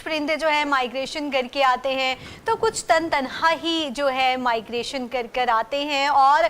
परिंदे जो है माइग्रेशन करके आते हैं, तो कुछ तनहा ही जो है माइग्रेशन कर आते हैं और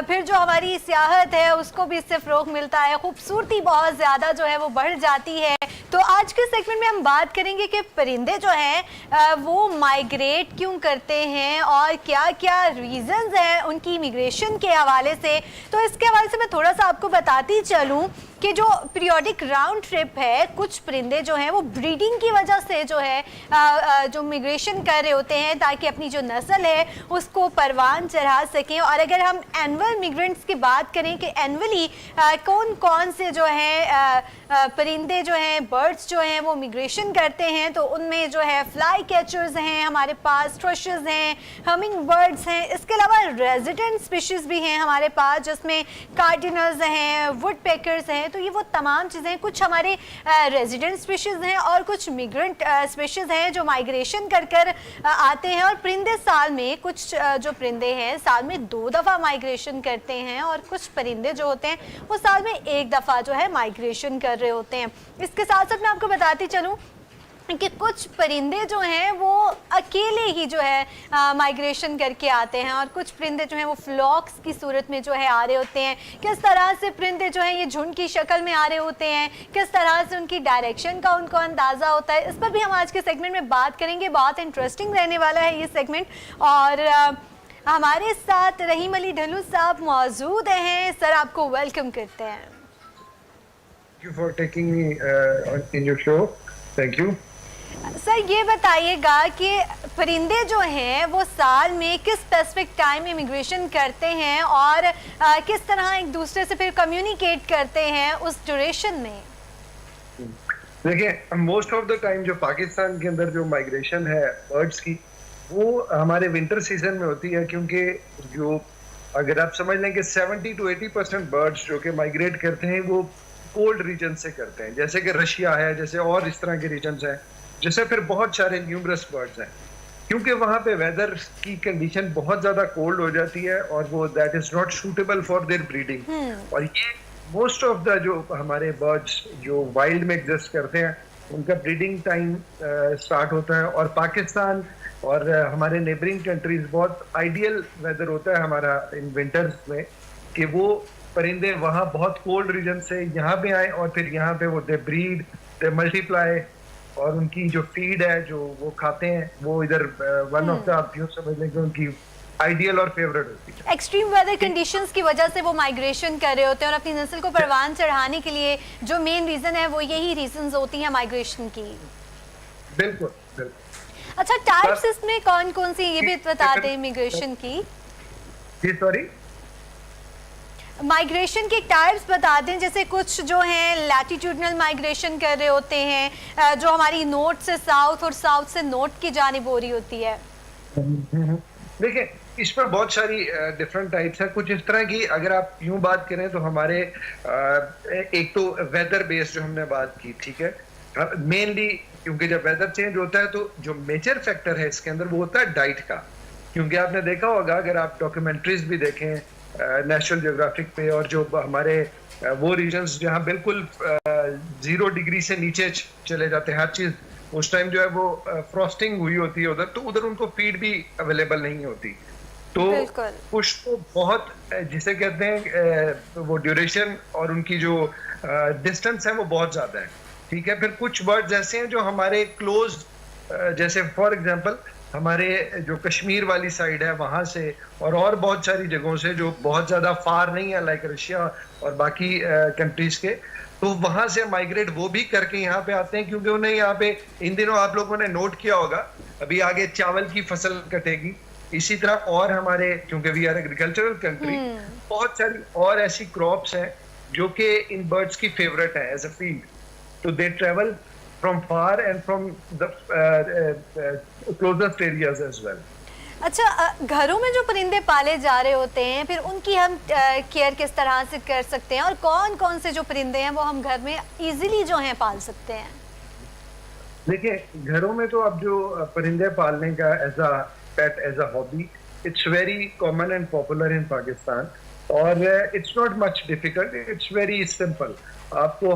फिर जो हमारी सियाहत है उसको भी इससे फ़रोग़ मिलता है, खूबसूरती बहुत ज़्यादा जो है वो बढ़ जाती है। तो आज के सेगमेंट में हम बात करेंगे कि परिंदे जो हैं वो माइग्रेट क्यों करते हैं और क्या क्या रीज़न्स हैं उनकी इमिग्रेशन के हवाले से। तो इसके हवाले से मैं थोड़ा सा आपको बताती चलूँ कि जो पीरियोडिक राउंड ट्रिप है, कुछ परिंदे जो हैं वो ब्रीडिंग की वजह से जो है जो मिग्रेशन कर रहे होते हैं ताकि अपनी जो नस्ल है उसको परवान चढ़ा सकें। और अगर हम एनुअल मिग्रेंट्स की बात करें कि एनुअली कौन कौन से जो हैं परिंदे जो हैं, बर्ड्स जो हैं वो मिग्रेशन करते हैं, तो उनमें जो है फ्लाई कैचर्स हैं हमारे पास, थ्रशेस हैं, हमिंग बर्ड्स हैं, इसके अलावा रेजिडेंट स्पीशीज़ भी हैं हमारे पास जिसमें कार्डिनल्स हैं, वुड पेकर्स हैं। तो ये वो तमाम चीज़ें, कुछ हमारे रेजिडेंट स्पीशीज़ हैं और कुछ मिग्रेंट स्पीशीज़ हैं जो माइग्रेशन कर आते हैं। और परिंदे साल में, कुछ जो परिंदे हैं साल में 2 दफ़ा माइग्रेशन करते हैं और कुछ परिंदे जो होते हैं वो साल में 1 दफ़ा जो है माइग्रेशन कर रहे होते हैं। इसके साथ साथ मैं आपको बताती चलूँ कि कुछ परिंदे जो हैं वो अकेले ही जो है माइग्रेशन करके आते हैं और कुछ परिंदे जो हैं वो फ्लॉक्स की सूरत में जो है आ रहे होते हैं। किस तरह से परिंदे जो हैं ये झुंड की शक्ल में आ रहे होते हैं, किस तरह से उनकी डायरेक्शन का उनको अंदाज़ा होता है, इस पर भी हम आज के सेगमेंट में बात करेंगे। बहुत इंटरेस्टिंग रहने वाला है ये सेगमेंट। और हमारे साथ रहीम अली ढल्लू साहब मौजूद हैं। सर, आपको वेलकम करते हैं। Thank you for taking me in your show. Thank you. Sir, ये बताइएगा कि परिंदे जो हैं वो साल में किस स्पेसिफिक टाइम इमिग्रेशन करते हैं और किस तरह एक दूसरे से फिर कम्युनिकेट करते हैं उस ड्यूरेशन में। देखिए, मोस्ट ऑफ द टाइम जो पाकिस्तान के अंदर जो माइग्रेशन है बर्ड्स की, वो हमारे विंटर सीजन में होती है, क्योंकि जो अगर आप समझ लें कि 70 to 80% बर्ड्स जो कि माइग्रेट करते हैं वो कोल्ड रीजन से करते हैं, जैसे कि रशिया है, जैसे और इस तरह के रीजन्स हैं, जैसे फिर बहुत सारे न्यूमरस बर्ड्स हैं, क्योंकि वहाँ पे वेदर की कंडीशन बहुत ज़्यादा कोल्ड हो जाती है और वो that is not suitable for their breeding. और ये मोस्ट ऑफ द जो हमारे बर्ड्स जो वाइल्ड में एग्जिस्ट करते हैं उनका ब्रीडिंग टाइम स्टार्ट होता है। और पाकिस्तान और हमारे नेबरिंग कंट्रीज बहुत आइडियल वेदर होता है हमारा इन विंटर्स में कि वो परिंदे वहाँ बहुत कोल्ड रीजन से यहाँ पे आए और फिर यहाँ पे वो दे ब्रीड, दे मल्टीप्लाई और उनकी जो फीड है जो वो खाते हैं वो इधर वन ऑफ द, आप यूँ समझ लें कि उनकी आइडियल और फेवरेट होती है। एक्सट्रीम वेदर कंडीशंस की वजह से वो माइग्रेशन कर रहे होते हैं और अपनी नस्ल को परवान चढ़ाने के लिए जो मेन रीजन है वो यही रीजंस होती हैं माइग्रेशन की। बिल्कुल बिल्कुल। अच्छा, टाइप्स इसमें कौन कौन सी ये भी बता दें इमिग्रेशन की। जी सॉरी, माइग्रेशन के टाइप्स बता दें। जैसे कुछ जो हैं लैटिट्यूडनल माइग्रेशन कर रहे होते हैं जो हमारी नॉर्थ से साउथ और साउथ से नॉर्थ की जानिब हो रही होती है। देखिए, इस पर बहुत सारी डिफरेंट टाइप्स है। कुछ इस तरह की अगर आप यूं बात करें तो हमारे एक तो वेदर बेस्ड जो हमने बात की, ठीक है, मेनली क्योंकि जब वेदर चेंज होता है तो जो मेजर फैक्टर है इसके अंदर वो होता है डाइट का। क्योंकि आपने देखा होगा, अगर आप डॉक्यूमेंट्रीज भी देखें नेशनल ज्योग्राफिक पे, और जो हमारे वो रीजन्स जहाँ बिल्कुल 0 डिग्री से नीचे चले जाते हैं हर चीज, उस टाइम जो है वो फ्रॉस्टिंग हुई होती है उधर, तो उधर उनको फीड भी अवेलेबल नहीं होती। तो कुछ तो बहुत जिसे कहते हैं वो ड्यूरेशन और उनकी जो डिस्टेंस है वो बहुत ज्यादा है, ठीक है। फिर कुछ बर्ड्स ऐसे हैं जो हमारे क्लोज, जैसे फॉर एग्जांपल हमारे जो कश्मीर वाली साइड है वहां से और बहुत सारी जगहों से जो बहुत ज्यादा फार नहीं है, लाइक रशिया और बाकी कंट्रीज के, तो वहां से माइग्रेट वो भी करके यहाँ पे आते हैं, क्योंकि उन्हें यहाँ पे इन दिनों आप लोगों ने नोट किया होगा अभी आगे चावल की फसल कटेगी, इसी तरह और हमारे, क्योंकि वी आर एग्रीकल्चरल कंट्री, बहुत सारी और ऐसी क्रॉप्स हैं जो कि इन बर्ड्स की फेवरेट है एज अ फीड, तो they travel from far and from the closest areas as well. अच्छा, घरों में जो परिंदे पाले जा रहे होते हैं फिर उनकी हम केयर किस तरह से कर सकते हैं और कौन कौन से जो परिंदे हैं वो हम घर में इजीली जो हैं पाल सकते हैं? देखिए, घरों में तो अब जो परिंदे पालने का as a pet, as a hobby, it's very common and popular in Pakistan और it's not much difficult, it's very simple. आपको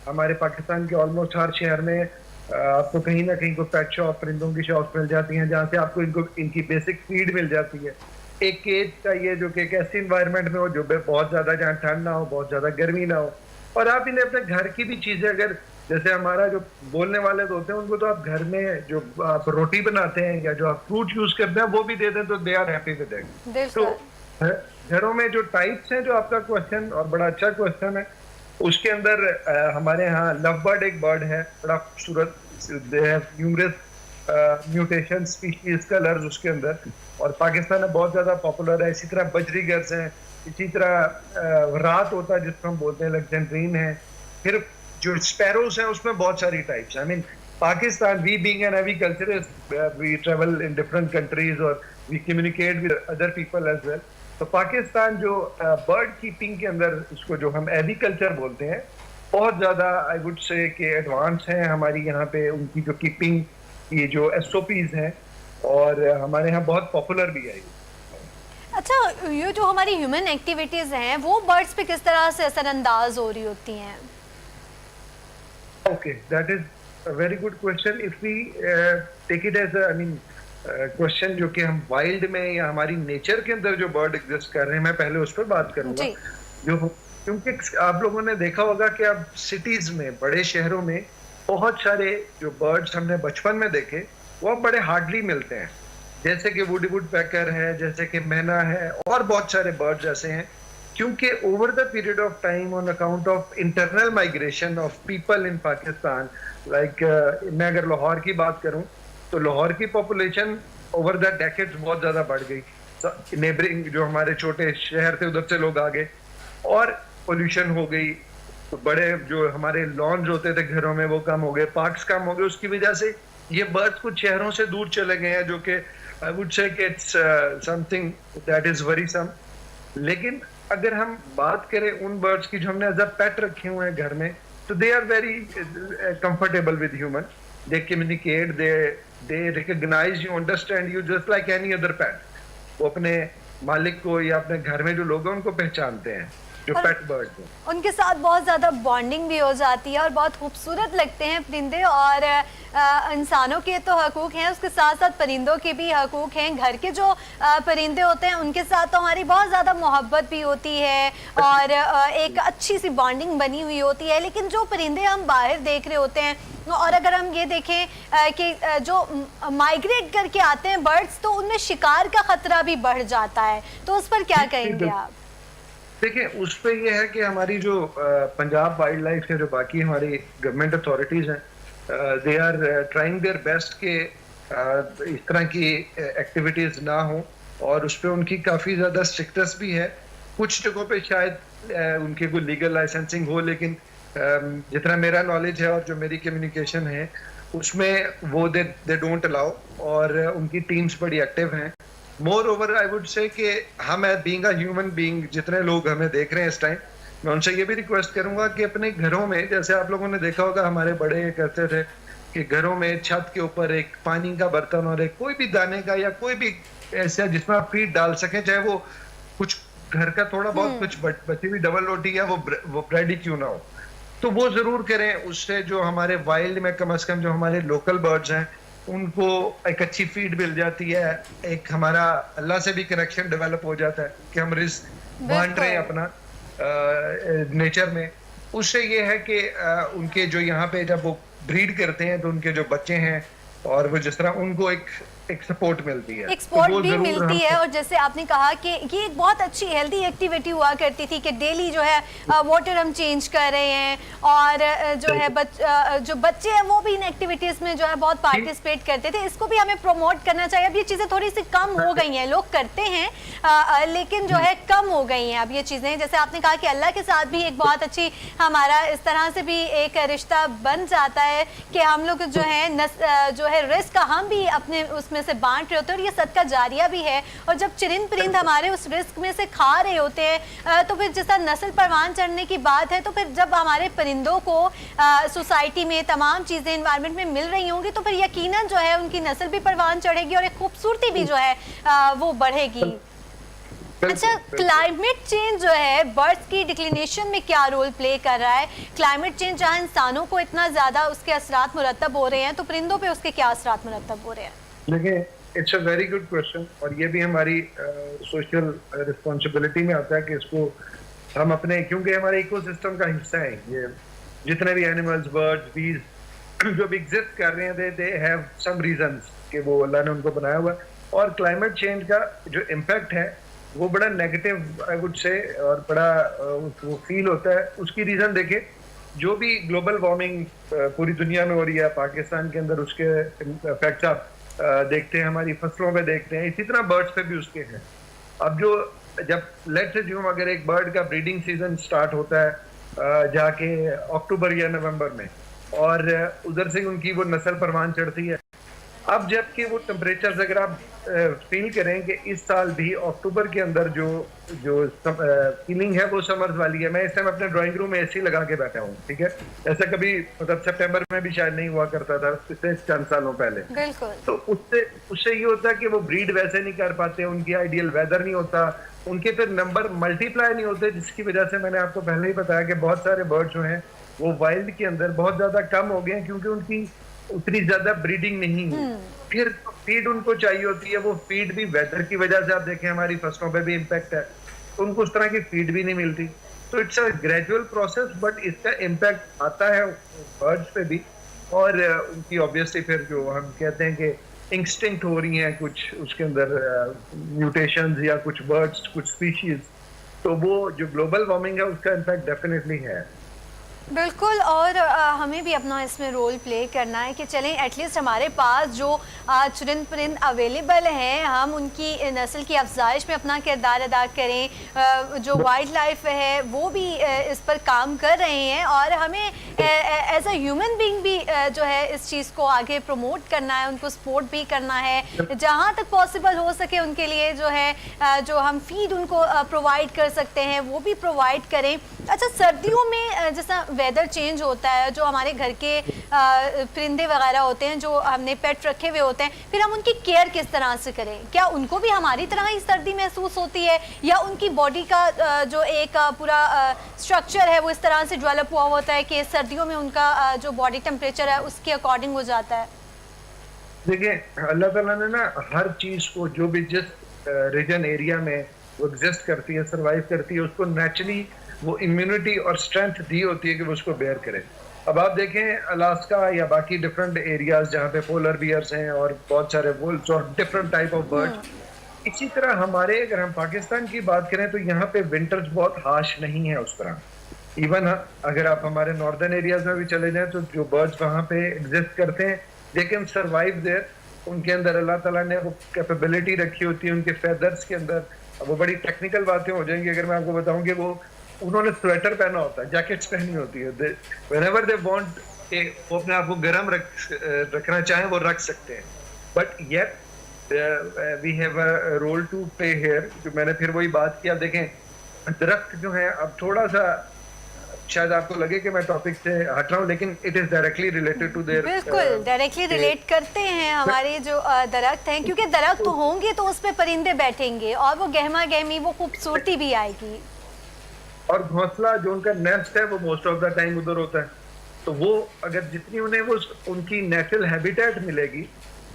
हमारे पाकिस्तान के ऑलमोस्ट हर शहर में आपको कहीं ना कहीं को पेट शॉप, परिंदों की शॉप मिल जाती हैं जहाँ से आपको इनको इनकी बेसिक फीड मिल जाती है। एक केज चाहिए जो कि एक ऐसी इन्वायरमेंट में हो जो बहुत ज्यादा, जहाँ ठंड ना हो, बहुत ज्यादा गर्मी ना हो, और आप इन्हें अपने घर की भी चीजें, अगर जैसे हमारा जो बोलने वाले तो होते हैं उनको तो आप घर में जो आप रोटी बनाते हैं या जो आप फ्रूट यूज करते हैं वो भी दे दें तो they are happy with it. तो घरों में जो टाइप्स हैं, जो आपका क्वेश्चन और बड़ा अच्छा क्वेश्चन है, उसके अंदर हमारे यहाँ लव बर्ड एक बर्ड है, बड़ा खूबसूरत, न्यूमरस म्यूटेशन स्पीशीज कलर्स उसके अंदर, और पाकिस्तान में बहुत ज्यादा पॉपुलर है। इसी तरह बजरीगर्स हैं, इसी तरह रात होता है जिसको हम बोलते हैं, लेक्जेंड्रीन है। फिर जो स्पैरोज हैं उसमें बहुत सारी types. I mean Pakistan, we being an aviculturist, we travel in different countries और we communicate with other people as well. तो पाकिस्तान जो बर्ड कीपिंग के अंदर, इसको जो हम एविकल्चर बोलते हैं, बहुत ज्यादा आई वुड से कि एडवांस हैं हमारी यहाँ पे उनकी जो कीपिंग, ये जो SOPs हैं, और हमारे यहाँ बहुत पॉपुलर भी है। अच्छा, ये जो हमारी ह्यूमन एक्टिविटीज हैं वो बर्ड्स पे किस तरह से असरअंदाज हो रही होती हैं? Okay, that is a very good question. If we take it as a, I mean, question जो कि हम वाइल्ड में या हमारी नेचर के अंदर जो बर्ड एग्जिस्ट कर रहे हैं, मैं पहले उस पर बात करूंगा। जो क्योंकि आप लोगों ने देखा होगा कि अब सिटीज में, बड़े शहरों में बहुत सारे जो बर्ड्स हमने बचपन में देखे वो अब बड़े हार्डली मिलते हैं, जैसे कि वुड पैकर है, जैसे कि मैना है, और बहुत सारे बर्ड्स ऐसे हैं। क्योंकि over the period of time, on account of internal migration of people in Pakistan, like मैं अगर लाहौर की बात करूं तो लाहौर की पॉपुलेशन ओवर द डेकेड्स बहुत ज्यादा बढ़ गई। नेबरिंग जो हमारे छोटे शहर थे उधर से लोग आ गए, और पोल्यूशन हो गई, तो बड़े जो हमारे लॉन्स होते थे घरों में वो कम हो गए, पार्क्स कम हो गए। उसकी वजह से ये बर्ड्स कुछ शहरों से दूर चले गए हैं, जो कि आई वुड से कि it's something that is worrisome. लेकिन अगर हम बात करें उन बर्ड्स की जो हमने एज अ पेट रखे हुए हैं घर में, तो they are very comfortable with human, they communicate, they recognize you, understand you just like any other pet. वो अपने मालिक को या अपने घर में जो लोग हैं उनको पहचानते हैं, जो पेट बर्ड्स हैं। उनके साथ बहुत ज़्यादा बॉन्डिंग भी हो जाती है और बहुत खूबसूरत लगते हैं परिंदे। और इंसानों के तो हकूक़ हैं, उसके साथ साथ परिंदों के भी हकूक़ हैं। घर के जो परिंदे होते हैं उनके साथ तो हमारी बहुत ज़्यादा मोहब्बत भी होती है और एक अच्छी सी बॉन्डिंग बनी हुई होती है। लेकिन जो परिंदे हम बाहर देख रहे होते हैं, और अगर हम ये देखें कि जो माइग्रेट करके आते हैं बर्ड्स, तो उनमें शिकार का खतरा भी बढ़ जाता है, तो उस पर क्या कहेंगे आप? देखिए, उस पर यह है कि हमारी जो पंजाब वाइल्ड लाइफ है, जो बाकी हमारी गवर्नमेंट अथॉरिटीज हैं, they are trying their best के इस तरह की एक्टिविटीज ना हो, और उस पर उनकी काफ़ी ज़्यादा स्ट्रिक्टनेस भी है। कुछ जगहों पे शायद उनके कोई लीगल लाइसेंसिंग हो, लेकिन जितना मेरा नॉलेज है और जो मेरी कम्युनिकेशन है उसमें वो दे डोंट अलाउ, और उनकी टीम्स बड़ी एक्टिव हैं। More over I would say कि हम बीइंग अ ह्यूमन बीइंग, जितने लोग हमें देख रहे हैं इस टाइम, मैं उनसे ये भी रिक्वेस्ट करूंगा कि अपने घरों में, जैसे आप लोगों ने देखा होगा हमारे बड़े करते थे कि घरों में छत के ऊपर एक पानी का बर्तन और एक कोई भी दाने का या कोई भी ऐसा जिसमें आप फीड डाल सकें, चाहे वो कुछ घर का थोड़ा बहुत कुछ बची हुई डबल रोटी या वो ब्रेड ही क्यों ना हो, तो वो जरूर करें। उससे जो हमारे वाइल्ड में कम से कम जो हमारे लोकल बर्ड्स हैं उनको एक अच्छी फीड मिल जाती है, एक हमारा अल्लाह से भी कनेक्शन डेवलप हो जाता है कि हम रिस्क बांट रहे हैं अपना नेचर में। उससे ये है कि उनके जो यहाँ पे जब वो ब्रीड करते हैं तो उनके जो बच्चे हैं और वो जिस तरह उनको एक सपोर्ट मिलती है, एक सपोर्ट भी मिलती है। और जैसे आपने कहा कि ये एक बहुत अच्छी हेल्दी एक्टिविटी हुआ करती थी कि डेली जो है वाटर हम चेंज कर रहे हैं, और जो है जो बच्चे हैं वो भी इन एक्टिविटीज में जो है बहुत पार्टिसिपेट करते थे। इसको भी हमें प्रमोट करना चाहिए। अब ये चीज़ें थोड़ी सी कम हो गई हैं, लोग करते हैं लेकिन जो है कम हो गई हैं अब ये चीज़ें। जैसे आपने कहा कि अल्लाह के साथ भी एक बहुत अच्छी हमारा इस तरह से भी एक रिश्ता बन जाता है कि हम लोग जो है जो है रिस्क हम भी अपने उसमें से बांट रहे होते हैं, और ये सदका जारिया भी है। और जब चरिंद परिंद हमारे उस रिस्क में से खा रहे होते हैं, तो फिर जिस नस्ल परवान चढ़ने की बात है, तो फिर जब हमारे परिंदों को सोसाइटी में तमाम चीज़ें इन्वायरमेंट में मिल रही होंगी, तो फिर यकीनन जो है उनकी नस्ल भी परवान चढ़ेगी और एक खूबसूरती भी जो है वो बढ़ेगी। अच्छा, क्लाइमेट चेंज जो है बर्ड्स की डिक्लिनेशन में क्या रोल प्ले कर रहा है? क्लाइमेट चेंज जहाँ इंसानों को इतना ज्यादा उसके असरात मुरतब हो रहे हैं, तो परिंदों पे उसके क्या असरात मुरतब हो रहे हैं? देखिए, it's a very good question, और ये भी हमारी सोशल रिस्पॉन्सिबिलिटी में आता है कि इसको हम अपने, क्योंकि हमारे इकोसिस्टम का हिस्सा है ये, जितने भी एनिमल्स, बर्ड्स, बीज जो भी एग्जिस्ट कर रहे हैं, दे हैव सम रीजंस कि वो अल्लाह ने उनको बनाया हुआ है। और क्लाइमेट चेंज का जो इम्पैक्ट है वो बड़ा नेगेटिव आई वुड से, और बड़ा वो फील होता है। उसकी रीजन देखें, जो भी ग्लोबल वार्मिंग पूरी दुनिया में हो रही है, पाकिस्तान के अंदर उसके इफेक्ट्स आप देखते हैं, हमारी फसलों पे देखते हैं, इसी तरह बर्ड्स पे भी उसके हैं। अब जो जब लेट्स अज्यूम अगर एक बर्ड का ब्रीडिंग सीजन स्टार्ट होता है जाके अक्टूबर या नवंबर में, और उधर से उनकी वो नस्ल परवान चढ़ती है। अब जबकि वो टेम्परेचर अगर आप फील करें कि इस साल भी अक्टूबर के अंदर जो जो फीलिंग है वो समर्स वाली है। मैं इस टाइम अपने ड्राइंग रूम में एसी लगा के बैठा हूँ, ठीक है। ऐसा कभी मतलब सितंबर में भी शायद नहीं हुआ करता था पिछले 4 सालों पहले। बिल्कुल। तो उससे ये होता है कि वो ब्रीड वैसे नहीं कर पाते, उनकी आइडियल वेदर नहीं होता, उनके फिर नंबर मल्टीप्लाई नहीं होते, जिसकी वजह से मैंने आपको पहले ही बताया कि बहुत सारे बर्ड जो हैं वो वाइल्ड के अंदर बहुत ज्यादा कम हो गए हैं, क्योंकि उनकी उतनी ज्यादा ब्रीडिंग नहीं है। फिर फीड उनको चाहिए होती है, वो फीड भी वेदर की वजह से, आप देखें हमारी फसलों पे भी इम्पैक्ट है, तो उनको उस तरह की फीड भी नहीं मिलती। तो it's a gradual process, but इसका इम्पैक्ट आता है बर्ड्स पे भी। और उनकी ऑब्वियसली फिर जो हम कहते हैं कि इंस्टिंक्ट हो रही हैं कुछ उसके अंदर म्यूटेशंस या कुछ बर्ड्स, कुछ स्पीशीज, तो वो जो ग्लोबल वार्मिंग है उसका इम्पैक्ट डेफिनेटली है। बिल्कुल। और हमें भी अपना इसमें रोल प्ले करना है कि चलें एटलीस्ट हमारे पास जो चुनिंद परिंद अवेलेबल हैं, हम उनकी नस्ल की अफजाइश में अपना किरदार अदा करें। जो वाइल्ड लाइफ है वो भी इस पर काम कर रहे हैं, और हमें एज अ ह्यूमन बीइंग भी जो है इस चीज़ को आगे प्रमोट करना है, उनको सपोर्ट भी करना है जहाँ तक पॉसिबल हो सके। उनके लिए जो है जो हम फीड उनको प्रोवाइड कर सकते हैं वो भी प्रोवाइड करें। अच्छा, सर्दियों में जैसा वेदर चेंज होता है, जो हमारे घर के परिंदे वगैरह होते हैं जो हमने पेट रखे हुए होते हैं, फिर हम उनकी केयर किस तरह से करें? क्या उनको भी हमारी तरह ही सर्दी महसूस होती है, या उनकी बॉडी का जो एक पूरा स्ट्रक्चर है वो इस तरह से डेवलप हुआ होता है कि सर्दियों में उनका जो बॉडी टेम्परेचर है उसके अकॉर्डिंग हो जाता है? देखिए, अल्लाह ताला ने ना हर चीज को जो भी जिस रीजन एरिया में वो एग्जिस्ट करती है, सर्वाइव करती है, उसको नेचुरली वो इम्यूनिटी और स्ट्रेंथ दी होती है कि वो उसको बेयर करे। अब आप देखें अलास्का या बाकी डिफरेंट एरियाज जहाँ पे पोलर बियर्स हैं और बहुत सारे वुल्व्स और डिफरेंट टाइप ऑफ बर्ड्स, इसी तरह हमारे अगर हम पाकिस्तान की बात करें तो यहाँ पे विंटर्स बहुत हार्श नहीं है उस तरह। इवन अगर आप हमारे नॉर्दर्न एरियाज में भी चले जाएं तो जो बर्ड्स वहाँ पे एग्जिस्ट करते हैं दे कैन सर्वाइव देयर। उनके अंदर अल्लाह ताला ने वो कैपेबिलिटी रखी होती है उनके फेदर्स के अंदर। वो बड़ी टेक्निकल बातें हो जाएंगी अगर मैं आपको बताऊं कि वो उन्होंने स्वेटर पहना होता है, जैकेट्स पहनी होती है। व्हेनेवर दे वांट कि वो अपने आप को गर्म रखना चाहें वो रख सकते हैं। But yet we have a role to play here. जो मैंने फिर वही बात की, आप देखें दरख्त जो है, अब थोड़ा सा शायद आपको लगे कि मैं टॉपिक से हट रहा हूँ, लेकिन it is directly related to there. बिल्कुल डायरेक्टली रिलेट करते हैं हमारे जो दरख्त हैं, क्योंकि दरख्त होंगे तो उस पे परिंदे बैठेंगे और वो गहमा गहमी वो खूबसूरती भी आएगी। और घोंसला जो उनका नेस्ट है वो मोस्ट ऑफ द टाइम उधर होता है। तो वो अगर जितनी उन्हें वो उनकी नेचुरल हैबिटेट मिलेगी,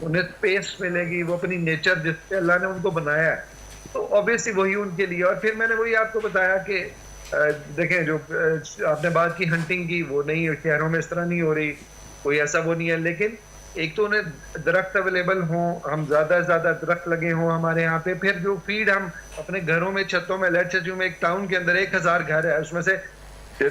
उन्हें स्पेस मिलेगी, वो अपनी नेचर जिससे अल्लाह ने उनको बनाया है, तो ऑब्वियसली वही उनके लिए। और फिर मैंने वही आपको बताया कि देखें जो आपने बात की हंटिंग की, वो नहीं, शहरों में इस तरह नहीं हो रही, कोई ऐसा वो नहीं है। लेकिन एक तो उन्हें दरख्त अवेलेबल हों, हम ज़्यादा से ज़्यादा दरख्त लगे हों हमारे यहाँ पे। फिर जो फीड हम अपने घरों में, छतों में, लेट्स अज्यूम एक टाउन के अंदर 1000 घर है, उसमें से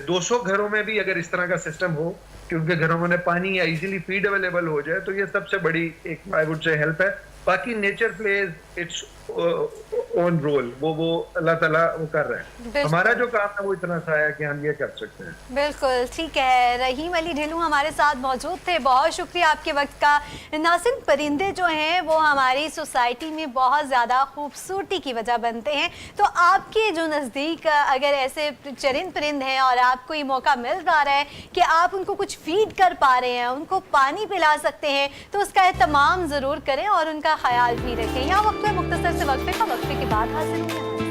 200 घरों में भी अगर इस तरह का सिस्टम हो कि उनके घरों में पानी या इजीली फीड अवेलेबल हो जाए, तो ये सबसे बड़ी एक आई वुड से हेल्प है। बाकी nature plays its own role, वो अल्लाह ताला वो कर रहे हैं। हमारा जो काम है वो इतना सा है कि हम ये कर सकते हैं। बिल्कुल ठीक है। रहीम अली ढिल्लू हमारे साथ मौजूद थे, बहुत शुक्रिया आपके वक्त का। नाज़रीन, परिंदे जो हैं वो हमारी सोसाइटी में बहुत ज़्यादा खूबसूरती की वजह बनते हैं। तो आपके जो नज़दीक अगर ऐसे चरिंद परिंद हैं और आपको ये मौका मिल रहा है कि आप उनको कुछ फीड कर पा रहे हैं, उनको पानी पिला सकते हैं, तो उसका एहतमाम ज़रूर करें और उनका ख्याल भी रखें। यहाँ वक्त है मुख्तसर से वक्फे का, वक्फे के बाद हाजिर होंगे।